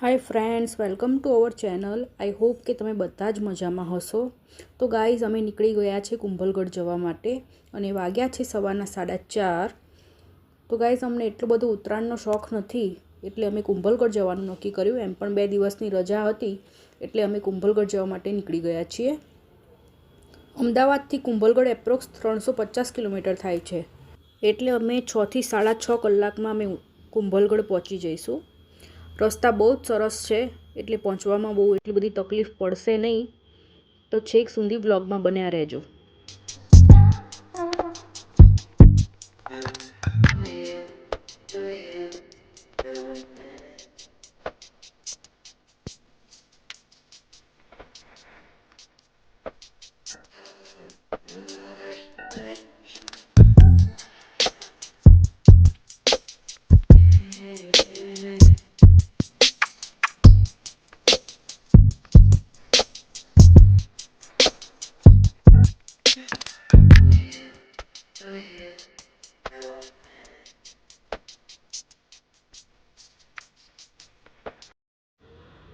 Hi friends, welcome to our channel. I hope કે તમે બધા જ મજામાં હશો. તો ગાઈઝ, અમે નીકળી ગયા છે કુંભલગઢ જવા માટે અને વાગ્યા છે સવારના 4:30. તો ગાઈઝ, અમને એટલો બધો ઉત્તરાયણનો શોખ નથી એટલે અમે કુંભલગઢ જવાનું નક્કી કર્યું. એમ પણ 2 દિવસની રજા હતી એટલે અમે કુંભલગઢ જવા માટે નીકળી ગયા છીએ. અમદાવાદથી કુંભલગઢ એપ્રોક્સ 350 કિલોમીટર થાય છે એટલે અમે 6 થી 6.5 કલાકમાં અમે કુંભલગઢ પહોંચી જઈશું. રસ્તા બહુ જ સરસ છે એટલે પહોંચવામાં બહુ એટલી બધી તકલીફ પડશે નહીં. તો છેક સુધી વ્લોગમાં બન્યા રહેજો.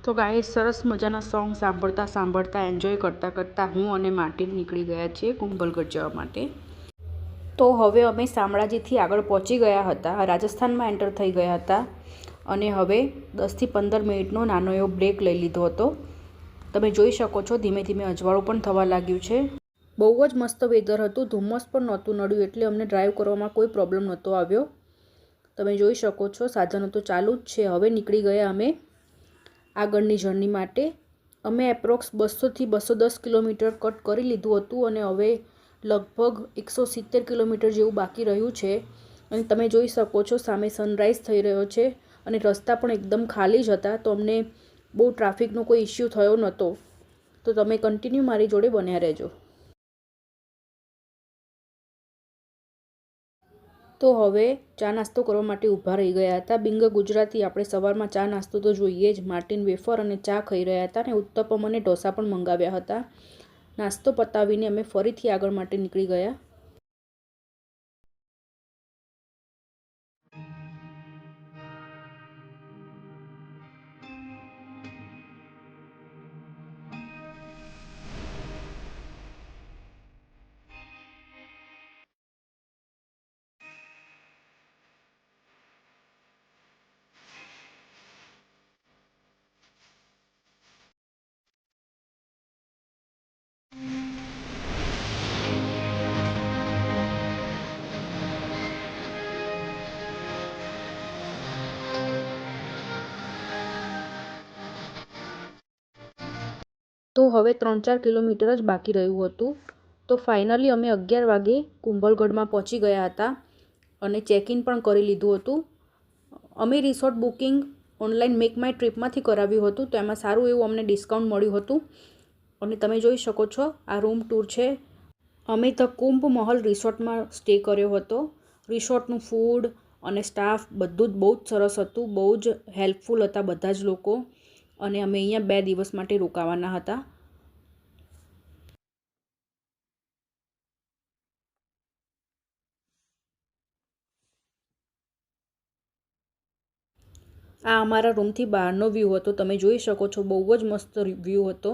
તો ગાઈસ, સરસ મજાના સોંગ સાંભળતા એન્જોય કરતાં હું અને માર્ટિન નીકળી ગયા છીએ કુંભલગઢ જવા માટે. તો હવે અમે શામળાજીથી આગળ પહોંચી ગયા હતા, રાજસ્થાનમાં એન્ટર થઈ ગયા હતા અને હવે 10 થી 15 મિનિટનો નાનો એવો બ્રેક લઈ લીધો હતો. તમે જોઈ શકો છો ધીમે ધીમે અજવાળું પણ થવા લાગ્યું છે. બહુ જ મસ્ત વેધર હતું, ધુમ્મસ પણ નહોતું નડ્યું એટલે અમને ડ્રાઈવ કરવામાં કોઈ પ્રોબ્લેમ નહોતો આવ્યો. તમે જોઈ શકો છો સાધનો તો ચાલુ જ છે. હવે નીકળી ગયા અમે આગળની જર્ની માટે. અમે એપ્રોક્સ 200 થી 210 કિલોમીટર કટ કરી લીધું હતું અને હવે લગભગ 170 કિલોમીટર જેવું બાકી રહ્યું છે. અને તમે જોઈ શકો છો સામે સનરાઈઝ થઈ રહ્યો છે અને રસ્તા પણ એકદમ ખાલી જ હતા, તો અમને બહુ ટ્રાફિકનો કોઈ ઇસ્યુ થયો નહોતો. તો તમે કન્ટિન્યુ મારી જોડે બન્યા રહેજો. તો હવે ચા નાસ્તો કરવા માટે ઊભા રહી ગયા હતા. બિંગ ગુજરાતી આપણે સવારમાં ચા નાસ્તો તો જોઈએ જ. માર્ટિન વેફર અને ચા ખાઈ રહ્યા હતા અને ઉત્તપમ અને ઢોસા પણ મંગાવ્યા હતા. નાસ્તો પતાવીને અમે ફરીથી આગળ માટે નીકળી ગયા. તો હવે 3-4 કિલોમીટર જ બાકી રહ્યું હતું. તો ફાઇનલી અમે 11 વાગે કુંભલગઢમાં પહોંચી ગયા હતા અને ચેક ઇન પણ કરી લીધું હતું. અમે resort booking online make my ટ્રીપમાંથી કરાવ્યું હતું, તો એમાં સારું એવું અમને ડિસ્કાઉન્ટ મળ્યું હતું. અને તમે જોઈ શકો છો આ રૂમ ટૂર છે. અમે ધ કુંભ મહલ રિસોર્ટમાં સ્ટે કર્યો હતો. રિસોર્ટનું ફૂડ અને સ્ટાફ બધું જ બહુ જ સરસ હતું. બહુ જ હેલ્પફુલ હતા બધા જ લોકો. અને અમે અહીંયા 2 દિવસ માટે રોકાવાના હતા. આ અમારા રૂમથી બહારનો વ્યૂ હતો. તમે જોઈ શકો છો બહુ જ મસ્ત વ્યૂ હતો.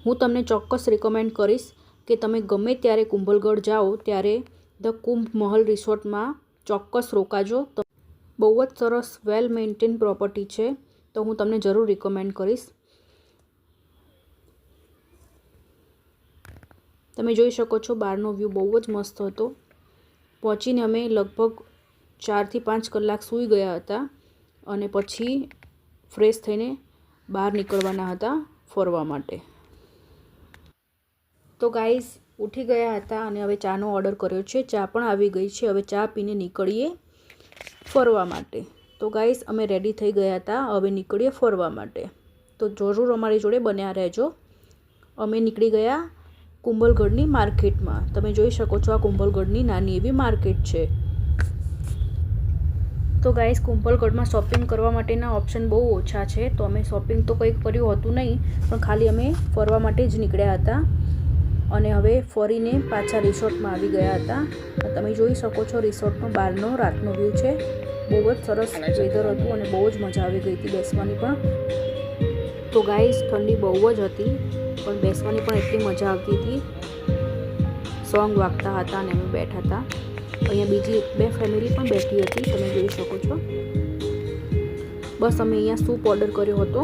હું તમને ચોક્કસ રિકમેન્ડ કરીશ કે તમે ગમે ત્યારે કુંભલગઢ જાઓ ત્યારે ધ કુંભ મહલ રિસોર્ટમાં ચોક્કસ રોકાજો. બહુ જ સરસ વેલ મેન્ટેન પ્રોપર્ટી છે, તો હું તમને જરૂર રિકમેન્ડ કરીશ. તમે જોઈ શકો છો બહારનો વ્યૂ બહુ જ મસ્ત હતો. પહોંચીને અમે લગભગ 4 થી 5 કલાક સૂઈ ગયા હતા અને પછી ફ્રેશ થઈને બહાર નીકળવાના હતા ફરવા માટે. તો ગાઈઝ, ઉઠી ગયા હતા અને હવે ચાનો ઓર્ડર કર્યો છે. ચા પણ આવી ગઈ છે. હવે ચા પીને નીકળીએ ફરવા માટે. તો ગાઈઝ, અમે રેડી થઈ ગયા હતા. હવે નીકળીએ ફરવા માટે. તો જરૂર અમારી જોડે બન્યા રહેજો. અમે નીકળી ગયા કુંભલગઢની માર્કેટમાં. તમે જોઈ શકો છો આ કુંભલગઢની નાની એવી માર્કેટ છે. તો ગાઈઝ, કુંભલગઢમાં શોપિંગ કરવા માટેના ઓપ્શન બહુ ઓછા છે, તો અમે શોપિંગ તો કંઈક કર્યું હતું નહીં, પણ ખાલી અમે ફરવા માટે જ નીકળ્યા હતા. અને હવે ફરીને પાછા રિસોર્ટમાં આવી ગયા હતા. તમે જોઈ શકો છો રિસોર્ટનો બહારનો રાતનો વ્યૂ છે. બહુ જ સરસ વેધર હતું અને બહુ જ મજા આવી ગઈ હતી બેસવાની પણ. તો ગાઈસ ઠંડી બહુ જ હતી પણ બેસવાની પણ એટલી મજા આવતી હતી. સોંગ વાગતા હતા અને અમે બેઠા હતા. અહીંયા બીજી 2 ફેમિલી પણ બેઠી હતી, તમે જોઈ શકો છો. બસ અમે અહીંયા સૂપ ઓર્ડર કર્યો હતો,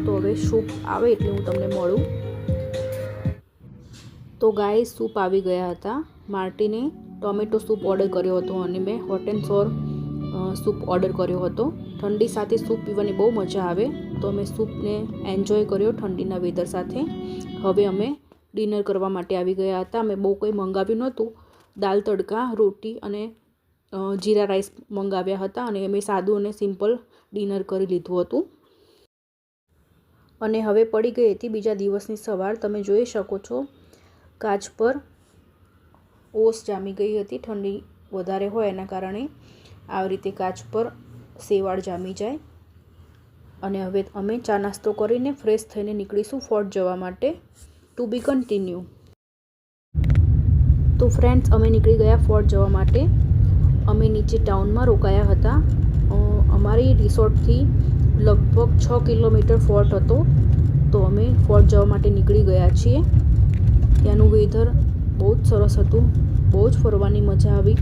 તો હવે સૂપ આવે એટલે હું તમને મળું. તો ગાઈસ સૂપ આવી ગયા હતા. માર્ટીને ટોમેટો સૂપ ઓર્ડર કર્યો હતો અને મેં હોટ એન્ડ સોર સૂપ ઓર્ડર કર્યો હતો. ઠંડી સાથે સૂપ પીવાની બહુ મજા આવે, તો અમે સૂપને એન્જોય કર્યો ઠંડીના વેધર સાથે. હવે અમે ડિનર કરવા માટે આવી ગયા હતા. અમે બહુ કંઈ મંગાવ્યું નહોતું. દાલ તડકા, રોટી અને જીરા રાઈસ મંગાવ્યા હતા અને અમે સાદું અને સિમ્પલ ડિનર કરી લીધું હતું. અને હવે પડી ગઈ હતી બીજા દિવસની સવાર. તમે જોઈ શકો છો કાચ પર ઓસ જામી ગઈ હતી. ઠંડી વધારે હોય એના કારણે આવી રીતે કાચ પર શેવાળ જામી જાય. અને હવે અમે ચા નાસ્તો કરીને ફ્રેશ થઈને નીકળીશું ફોર્ટ જવા માટે. ટુ બી કન્ટિન્યુ. તો ફ્રેન્ડ્સ અમે નીકળી ગયા ફોર્ટ જવા માટે. અમે નીચે ટાઉનમાં રોકાયા હતા. અમારી રિસોર્ટથી લગભગ 6 કિલોમીટર ફોર્ટ હતો. તો અમે ફોર્ટ જવા માટે નીકળી ગયા છીએ. ત્યાંનું વેધર બહુ જ સરસ હતું, બહુ જ ફરવાની મજા આવી.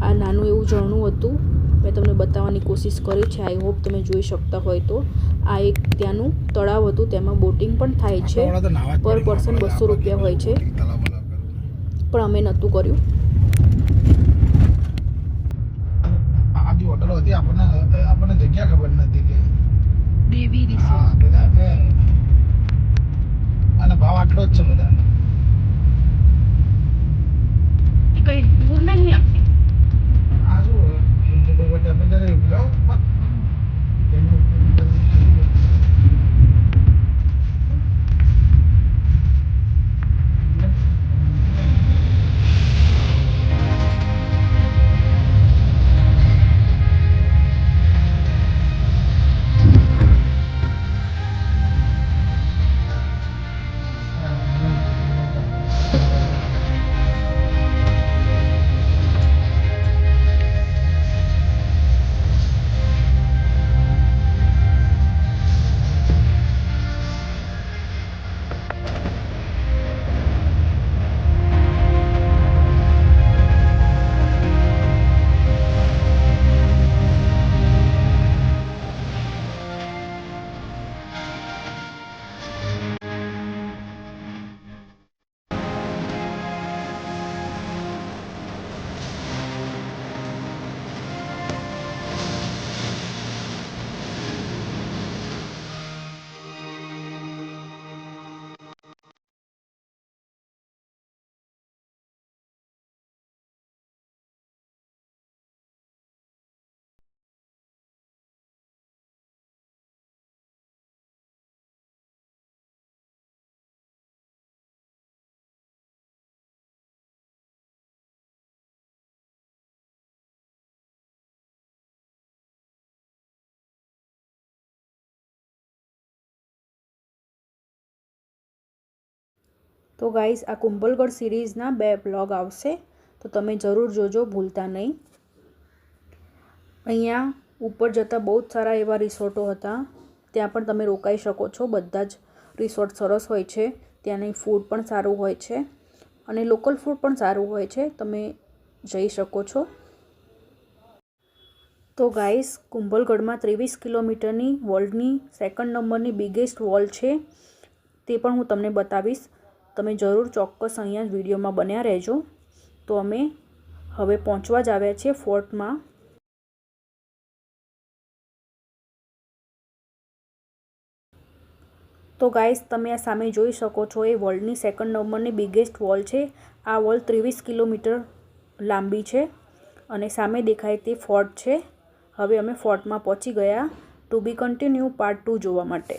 આ નાનું એવું ઝરણું હતું, મેં તમને બતાવવાની કોશિશ કરી છે. આઈ હોપ તમે જોઈ શકતા હોય તો. આ એક ત્યાંનું તળાવ હતું, તેમાં બોટિંગ પણ થાય છે. પર પર્સન 200 રૂપિયા હોય છે, પણ અમે નહોતું કર્યું. હોટલો હતી, આપણને જગ્યા ખબર નથી કે દેવી રિસોર્ટ અને ભાવ આટલો જ છે બધા. કઈ દૂર નહીં આપતી આ તો ગાઈઝ આ કુંભલગઢ સિરીઝના 2 બ્લોગ આવશે, તો તમે જરૂર જોજો, ભૂલતા નહીં. અહીંયા ઉપર જતાં બહુ જ સારા એવા રિસોર્ટો હતા. ત્યાં પણ તમે રોકાઈ શકો છો. બધા જ રિસોર્ટ સરસ હોય છે. ત્યાંની ફૂડ પણ સારું હોય છે અને લોકલ ફૂડ પણ સારું હોય છે. તમે જઈ શકો છો. તો ગાઈઝ કુંભલગઢમાં 23 કિલોમીટરની વર્લ્ડની 2nd નંબરની બિગેસ્ટ વોલ છે. તે પણ હું તમને બતાવીશ. તમે જરૂર ચોક્કસ અહીંયા જ વિડીયોમાં બન્યા રહેજો. તો અમે હવે પહોંચવા જ આવ્યા છીએ ફોર્ટમાં. તો ગાઈઝ તમે આ સામે જોઈ શકો છો, એ વર્લ્ડની 2nd નંબરની બિગેસ્ટ વોલ છે. આ વોલ 23 કિલોમીટર લાંબી છે અને સામે દેખાય તે ફોર્ટ છે. હવે અમે ફોર્ટમાં પહોંચી ગયા. ટુ બી કન્ટિન્યુ પાર્ટ 2 જોવા માટે.